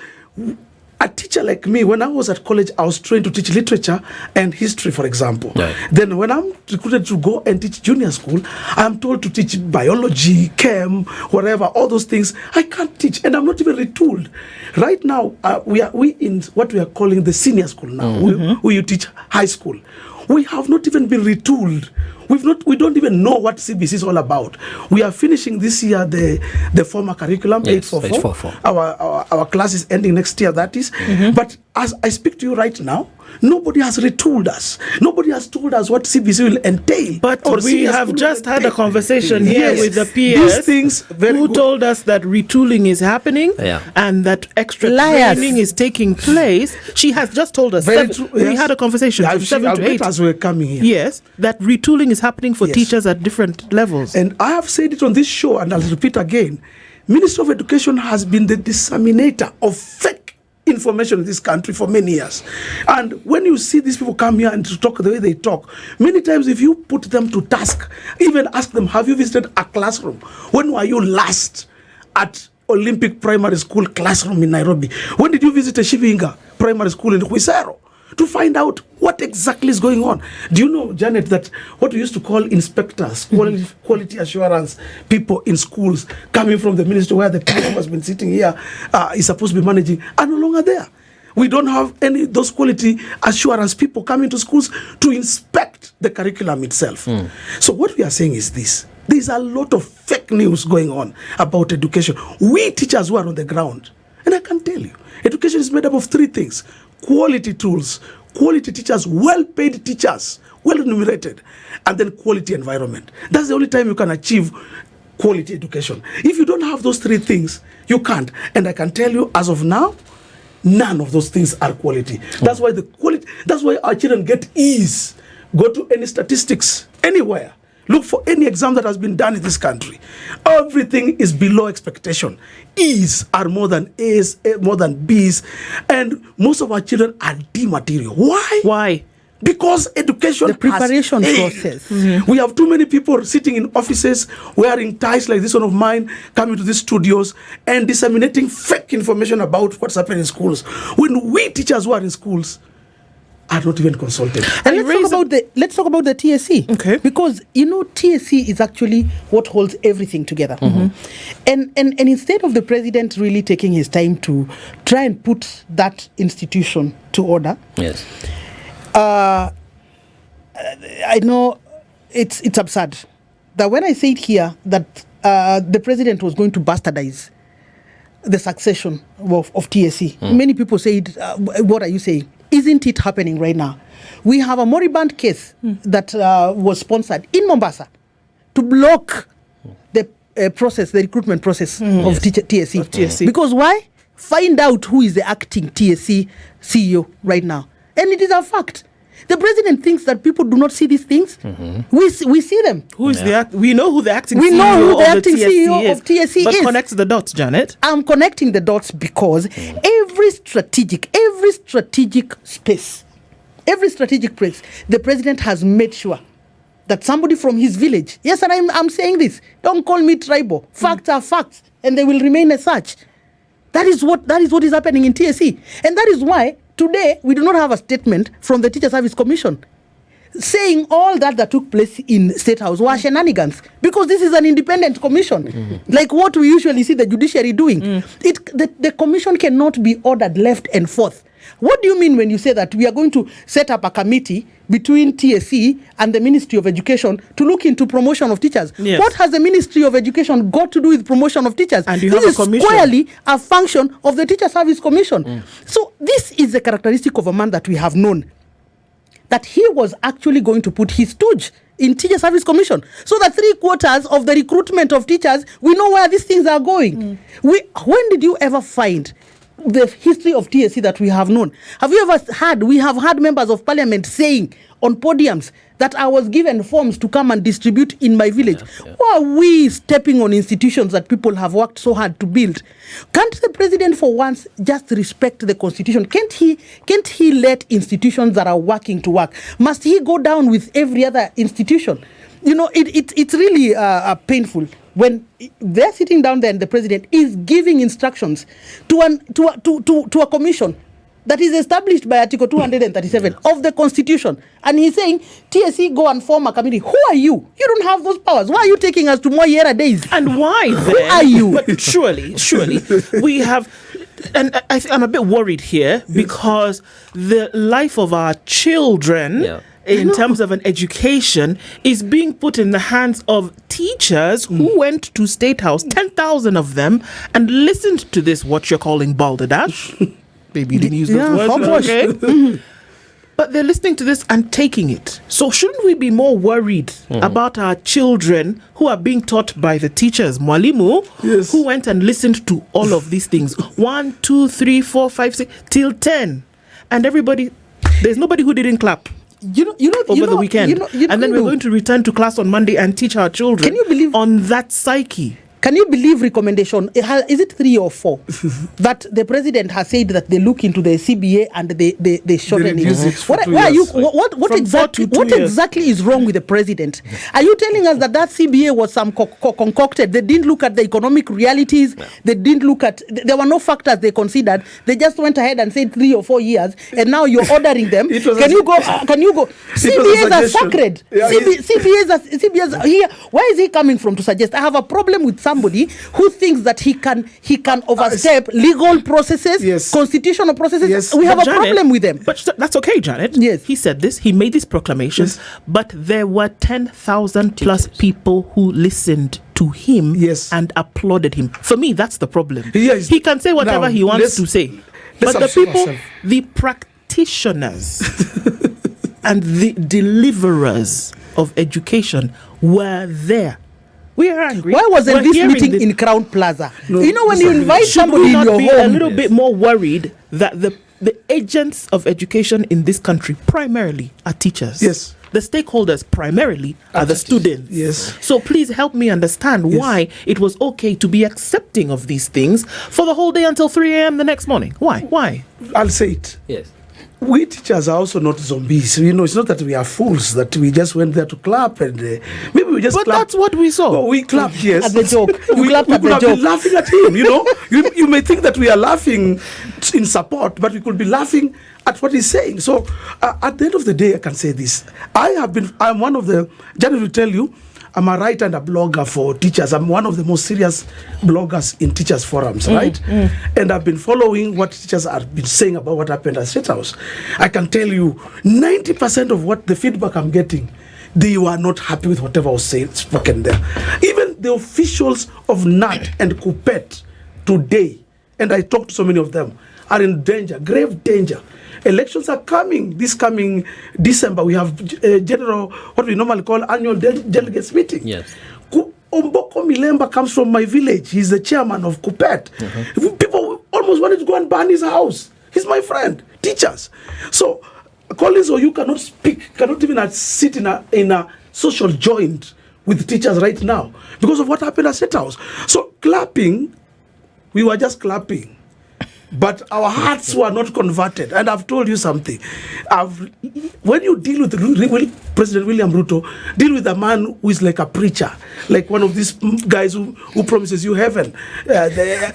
a teacher like me, when I was at college, I was trained to teach literature and history, for example. Right. Then when I'm recruited to go and teach junior school, I'm told to teach biology, chem, whatever, all those things. I can't teach, and I'm not even retooled. Right now, we in what we are calling the senior school now, where you teach high school. We have not even been retooled. We don't even know what CBC is all about. We are finishing this year the former curriculum, yes, 844. Our class is ending next year, that is. But as I speak to you right now, nobody has retooled us. Nobody has told us what CBC will entail. But we have just had a conversation here with the PS who told us that retooling is happening and that extra training is taking place. She has just told us. We had a conversation from 7 to 8. As we're coming here. Yes, that retooling is happening for teachers at different levels. And I have said it on this show, and I'll repeat again. Ministry of Education has been the disseminator of fake information in this country for many years. And when you see these people come here and to talk the way they talk, many times if you put them to task, even ask them, have you visited a classroom? When were you last at Olympic Primary School classroom in Nairobi? When did you visit a Shivinga Primary School in Huisero? To find out what exactly is going on. Do you know, Janet, that what we used to call inspectors, quality assurance people in schools coming from the ministry where the people who has been sitting here is supposed to be managing are no longer there. We don't have any of those quality assurance people coming to schools to inspect the curriculum itself. So what we are saying is this. There's a lot of fake news going on about education. We teachers who are on the ground, and I can tell you, education is made up of three things: quality tools, quality teachers, well-paid teachers well remunerated, and then quality environment. That's the only time you can achieve quality education. If you don't have those three things, you can't. And I can tell you, as of now, none of those things are quality. That's why that's why our children get E's. Go to any statistics, anywhere. Look for any exam that has been done in this country. Everything is below expectation. E's are more than A's, more than B's. And most of our children are D material. Why? Why? Because education, The preparation has failed. process. We have too many people sitting in offices wearing ties like this one of mine, coming to these studios and disseminating fake information about what's happening in schools. When we teachers who are in schools are not even consulted. And let's talk about the TSC. Okay. Because TSC is actually what holds everything together. And instead of the president really taking his time to try and put that institution to order, Yes. I know it's absurd that when I said here that the president was going to bastardize the succession of TSC, many people said, what are you saying? Isn't it happening right now? We have a moribund case that was sponsored in Mombasa to block the recruitment process of TSC. Because why? Find out who is the acting TSC CEO right now. And it is a fact. The president thinks that people do not see these things. We see them. Who is we know who the acting We CEO know who the of acting the TSC CEO is. of TSC but is. connect the dots, Janet. I'm connecting the dots because every strategic space, the president has made sure that somebody from his village, yes, and I'm saying this, don't call me tribal. Facts are facts, and they will remain as such. That is what is happening in TSC. And that is why today we do not have a statement from the Teacher Service Commission saying all that took place in State House were shenanigans, because this is an independent commission, like what we usually see the judiciary doing. The commission cannot be ordered left and forth. What do you mean when you say that we are going to set up a committee between TSC and the Ministry of Education to look into promotion of teachers? Yes. What has the Ministry of Education got to do with promotion of teachers? And you this have a is commission. squarely a function of the Teacher Service Commission. So this is the characteristic of a man that we have known, that he was actually going to put his stooge in Teacher Service Commission, so that 3/4 of the recruitment of teachers, we know where these things are going. When did you ever find the history of TSC that we have known? Have you ever had, we have had members of parliament saying on podiums that I was given forms to come and distribute in my village? Why are we stepping on institutions that people have worked so hard to build? Can't the president for once just respect the constitution? Can't he let institutions that are working to work? Must he go down with every other institution? It's really painful when they're sitting down there and the president is giving instructions to a commission that is established by Article 237 of the Constitution. And he's saying, TSC, go and form a committee. Who are you? You don't have those powers. Why are you taking us to more Yera days? And why then? Who are you? But surely, we have... And I'm a bit worried here because the life of our children... in terms of an education, is being put in the hands of teachers who went to State House, 10,000 of them, and listened to this, what you're calling balderdash. Maybe you didn't use those words, okay? But they're listening to this and taking it. So shouldn't we be more worried about our children who are being taught by the teachers, Mwalimu, who went and listened to all of these things, 1, 2, 3, 4, 5, 6, till 10, and everybody, there's nobody who didn't clap. Over the weekend, and then we're going to return to class on Monday and teach our children. Can you believe on that psyche? Can you believe recommendation? Is it 3 or 4 that the president has said that they look into the CBA and they shorten it? What exactly is wrong with the president? Are you telling us that CBA was some concocted? They didn't look at the economic realities. They didn't look at. There were no factors they considered. They just went ahead and said 3 or 4 years, and now you're ordering them. Can you go? CBAs are sacred. CBAs are here. Where is he coming from to suggest? I have a problem with somebody who thinks that he can overstep legal processes, constitutional processes. Yes. We have a problem with them. But that's okay, Janet. Yes. He said this, he made these proclamations, but there were 10,000 plus people who listened to him and applauded him. For me, that's the problem. He can say whatever he wants to say. But the people, the practitioners and the deliverers of education were there. We are angry. Why wasn't We're this hearing meeting this. in Crown Plaza? No, You know, when you invite Should somebody we in not your be home, a little bit more worried that the agents of education in this country primarily are teachers? Yes. The stakeholders primarily are the students. Yes. So please help me understand Yes. why it was okay to be accepting of these things for the whole day until 3 a.m. the next morning. Why? Why? I'll say it. Yes. We teachers are also not zombies. You know, it's not that we are fools, that we just went there to clap and maybe we just But clapped. that's what we saw. No, we clapped, yes. At the joke. You we clapped we at could the have joke. been laughing at him, you know. You may think that we are laughing in support, but we could be laughing at what he's saying. So at the end of the day, I can say this. I'm one of the, Janet will tell you, I'm a writer and a blogger for teachers. I'm one of the most serious bloggers in teachers forums, right? And I've been following what teachers have been saying about what happened at State House. I can tell you 90% of what the feedback I'm getting, they were not happy with whatever was spoken there. Even the officials of NAT and Kupet today, and I talked to so many of them, are in danger, grave danger. Elections are coming. This coming December, we have general, what we normally call annual delegates meeting. Yes. Omboko Milemba comes from my village. He's the chairman of Kupet. People almost wanted to go and burn his house. He's my friend. Teachers. So Collins, or you cannot speak, cannot even sit in a social joint with teachers right now because of what happened at State House. So clapping, we were just clapping. But our hearts were not converted. And I've told you something. When you deal with President William Ruto, deal with a man who is like a preacher, like one of these guys who promises you heaven.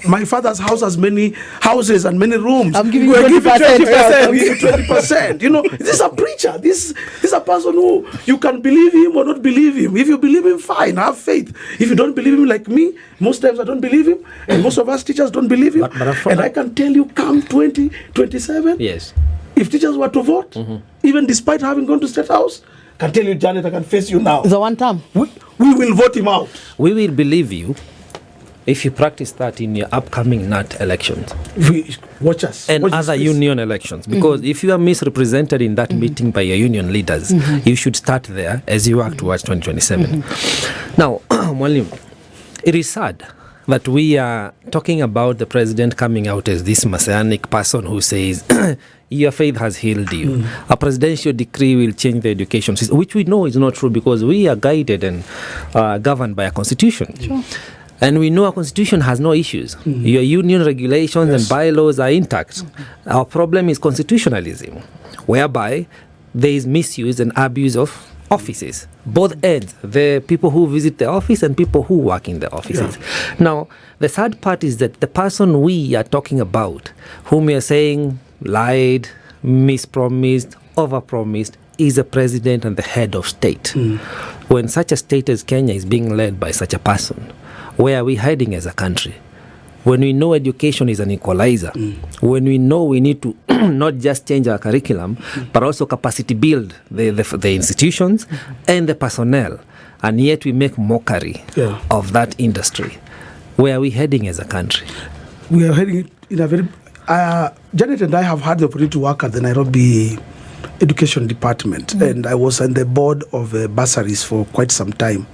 My father's house has many houses and many rooms. I'm giving you We're 20%. I'll give you 20%. You know, this is a preacher. This is a person who you can believe him or not believe him. If you believe him, fine, have faith. If you don't believe him, like me, most times I don't believe him, and most of us teachers don't believe him. And I can tell you, come 2027, Yes. if teachers were to vote, even despite having gone to State House, I can tell you, Janet, I can face you now. the one term. We will vote him out. We will believe you if you practice that in your upcoming NAT elections Watch us. and Watch other this. union elections. Because if you are misrepresented in that meeting by your union leaders, you should start there as you work towards 2027. Now, Mwalimu, it is sad that we are talking about the president coming out as this messianic person who says, your faith has healed you. A presidential decree will change the education system, which we know is not true because we are guided and governed by a constitution. Sure. And we know our constitution has no issues. Your union regulations and bylaws are intact. Our problem is constitutionalism, whereby there is misuse and abuse of offices, both ends, the people who visit the office and people who work in the offices. Now, the sad part is that the person we are talking about, whom we are saying lied, mispromised, overpromised, is the president and the head of state. When such a state as Kenya is being led by such a person, where are we hiding as a country? When we know education is an equalizer, when we know we need to not just change our curriculum, but also capacity build the institutions and the personnel, and yet we make mockery of that industry, where are we heading as a country? We are heading in a very... Janet and I have had the opportunity to work at the Nairobi Education Department, and I was on the board of bursaries for quite some time.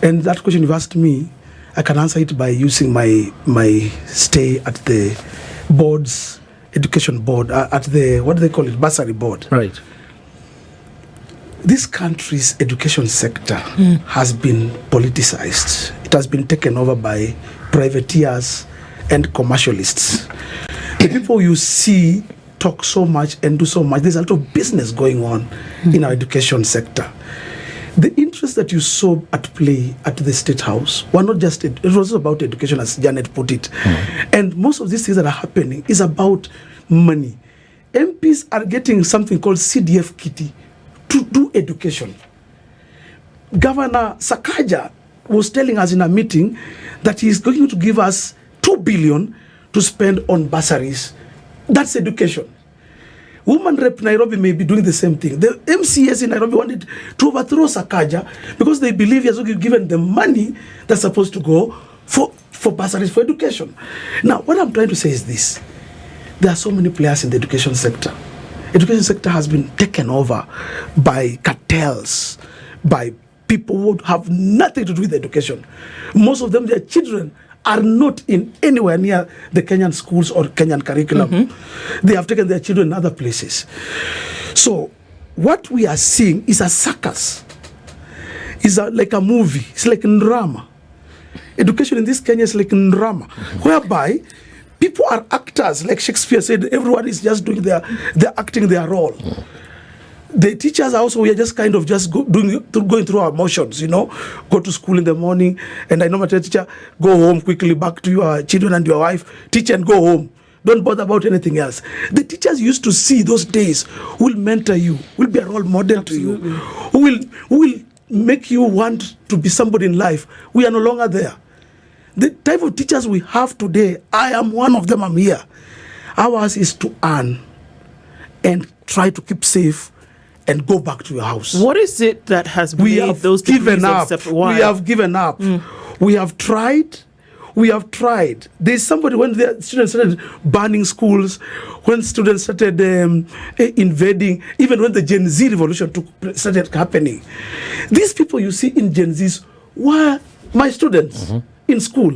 And that question you've asked me, I can answer it by using my stay at the board's education board, at the, what do they call it, bursary board. Right. This country's education sector has been politicized. It has been taken over by privateers and commercialists. The people you see talk so much and do so much, there's a lot of business going on in our education sector. The interest that you saw at play at the State House were not just, it was about education, as Janet put it. And most of these things that are happening is about money. MPs are getting something called CDF kitty to do education. Governor Sakaja was telling us in a meeting that he is going to give us 2 billion to spend on bursaries. That's education. Women Rep Nairobi may be doing the same thing. The MCS in Nairobi wanted to overthrow Sakaja because they believe he has given them money that's supposed to go for bursaries for education. Now, what I'm trying to say is this. There are so many players in the education sector. education sector has been taken over by cartels, by people who have nothing to do with education. Most of them, their children are not in anywhere near the Kenyan schools or Kenyan curriculum. They have taken their children in other places. So what we are seeing is a circus. It's like a movie. It's like a drama. Education in this Kenya is like a drama, whereby people are actors. Like Shakespeare said, everyone is just doing they're acting their role. The teachers also, we are just kind of just going through our motions, go to school in the morning, and I know my teacher, go home quickly, back to your children and your wife, teach and go home. Don't bother about anything else. The teachers used to see those days, who will mentor you, will be a role model to you, who will make you want to be somebody in life. We are no longer there. The type of teachers we have today, I am one of them, I'm here. Ours is to earn and try to keep safe and go back to your house. What is it that has made those given up? Why? We have given up. We have tried. There's somebody, when the students started burning schools, when students started invading, even when the Gen Z revolution started happening, these people you see in Gen Zs were my students in school.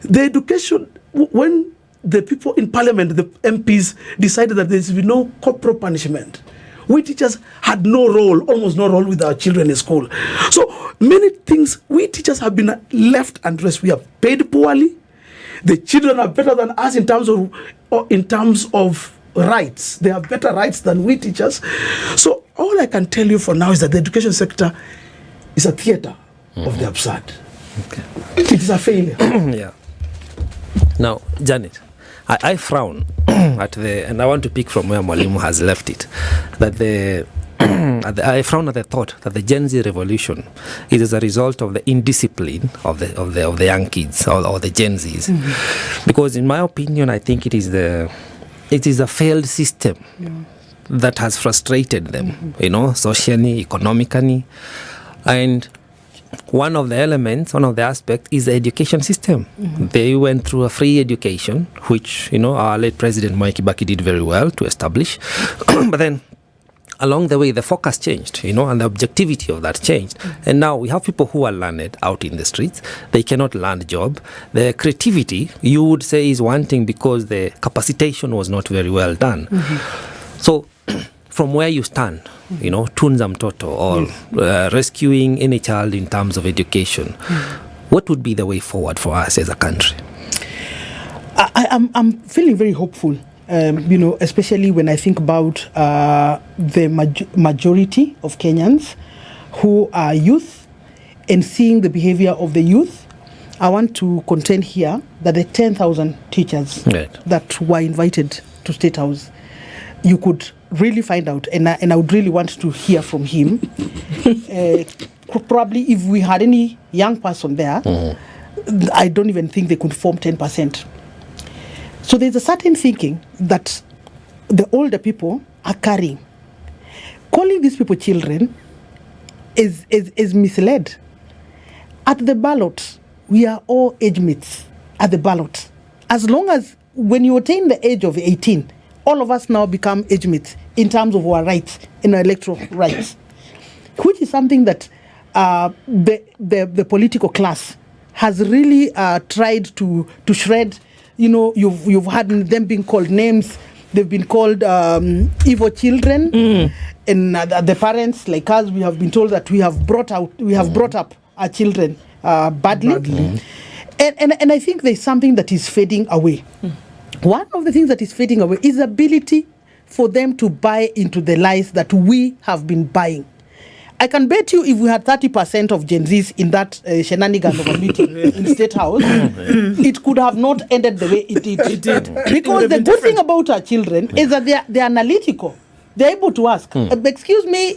The education, when the people in parliament, the MPs, decided that there should be no corporal punishment, we teachers had almost no role with our children in school. So many things, we teachers have been left undressed. We are paid poorly. The children are better than us in terms of rights. They have better rights than we teachers. So all I can tell you for now is that the education sector is a theater of the absurd. Okay. It is a failure. Yeah. Now, Janet, I frown at and I want to pick from where Mwalimu has left it, that I frown at the thought that the Gen Z revolution is as a result of the indiscipline of the young kids or the Gen Zs, because in my opinion, I think it is a failed system that has frustrated them, socially, economically, and one of the aspects is the education system. They went through a free education, which, our late President Mwai Kibaki did very well to establish. But then along the way, the focus changed, and the objectivity of that changed. And now we have people who are learned out in the streets. They cannot land a job. The creativity, you would say, is wanting because the capacitation was not very well done. So from where you stand, tunza mtoto or rescuing any child in terms of education, what would be the way forward for us as a country? I'm feeling very hopeful, especially when I think about the majority of Kenyans who are youth and seeing the behavior of the youth. I want to contend here that the 10,000 teachers that were invited to State House, you could really find out, and I would really want to hear from him. Probably if we had any young person there, I don't even think they could form 10%. So there's a certain thinking that the older people are carrying. Calling these people children is misled. At the ballot, we are all age mates at the ballot. As long as when you attain the age of 18, all of us now become age mates in terms of our rights, in our electoral rights, which is something that the political class has really tried to shred. You've had them being called names. They've been called evil children, and the parents like us, we have been told that we have brought up our children badly. And I think there's something that is fading away. One of the things that is fading away is the ability for them to buy into the lies that we have been buying. I can bet you if we had 30% of Gen Zs in that shenanigan of a meeting in State House, it could have not ended the way it did. Because the good thing about our children is that they're analytical. They're able to ask, excuse me,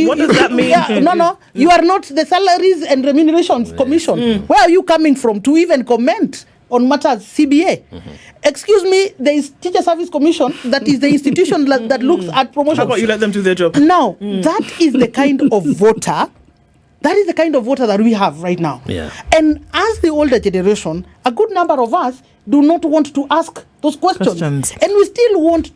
what does that mean? No, you are not the Salaries and Remunerations Commission. Where are you coming from to even comment on matters CBA? Excuse me, there is Teacher Service Commission, that is the institution that looks at promotion. How about you let them do their job? Now, that is the kind of voter That is the kind of voter that we have right now. Yeah. And as the older generation, a good number of us do not want to ask those questions. And we still want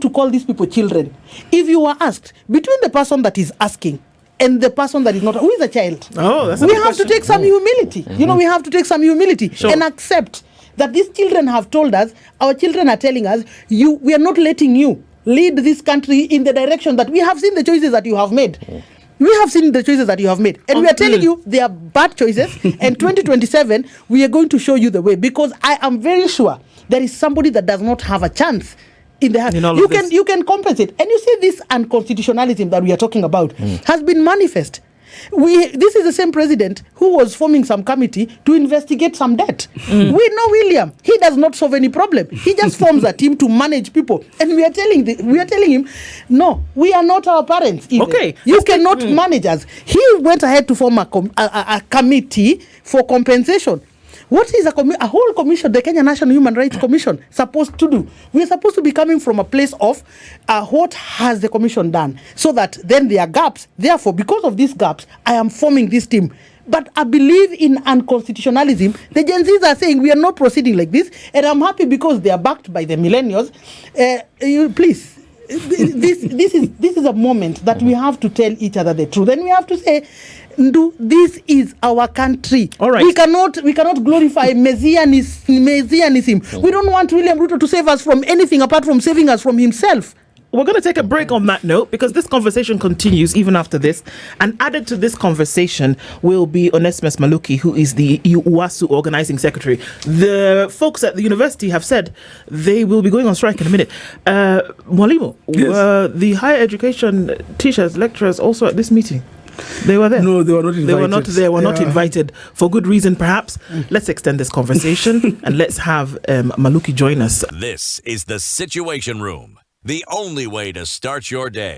to call these people children. If you were asked, between the person that is asking and the person that is not, who is a child? Oh, that's we have to take some humility. You know, we have to take some humility and accept that these children have told us, our children are telling us, we are not letting you lead this country in the direction that we have seen the choices that you have made. We have seen the choices that you have made. And we are telling you they are bad choices. And 2027, we are going to show you the way. Because I am very sure there is somebody that does not have a chance in the house. You can compensate. And you see this unconstitutionalism that we are talking about has been manifest. This is the same president who was forming some committee to investigate some debt. We know William. He does not solve any problem. He just forms a team to manage people. And we are telling him, no, we are not our parents either. Okay. You cannot manage us. He went ahead to form a committee for compensation. What is a whole commission, the Kenya National Human Rights Commission, supposed to do? We are supposed to be coming from a place of what has the commission done, so that then there are gaps. Therefore, because of these gaps, I am forming this team. But I believe in unconstitutionalism. The Gen Zs are saying we are not proceeding like this, and I'm happy because they are backed by the millennials. Please, this is a moment that we have to tell each other the truth, and we have to say, this is our country. All right. We cannot glorify Messianism. We don't want William Ruto to save us from anything apart from saving us from himself. We're going to take a break on that note because this conversation continues even after this. And added to this conversation will be Onesimus Maluki, who is the UWASU organizing secretary. The folks at the university have said they will be going on strike in a minute. Mwalimu, yes. The higher education teachers, lecturers also at this meeting? They were there? No, they were not invited. They were not there. They were not invited for good reason, perhaps. Let's extend this conversation and let's have Maluki join us. This is the Situation Room, the only way to start your day.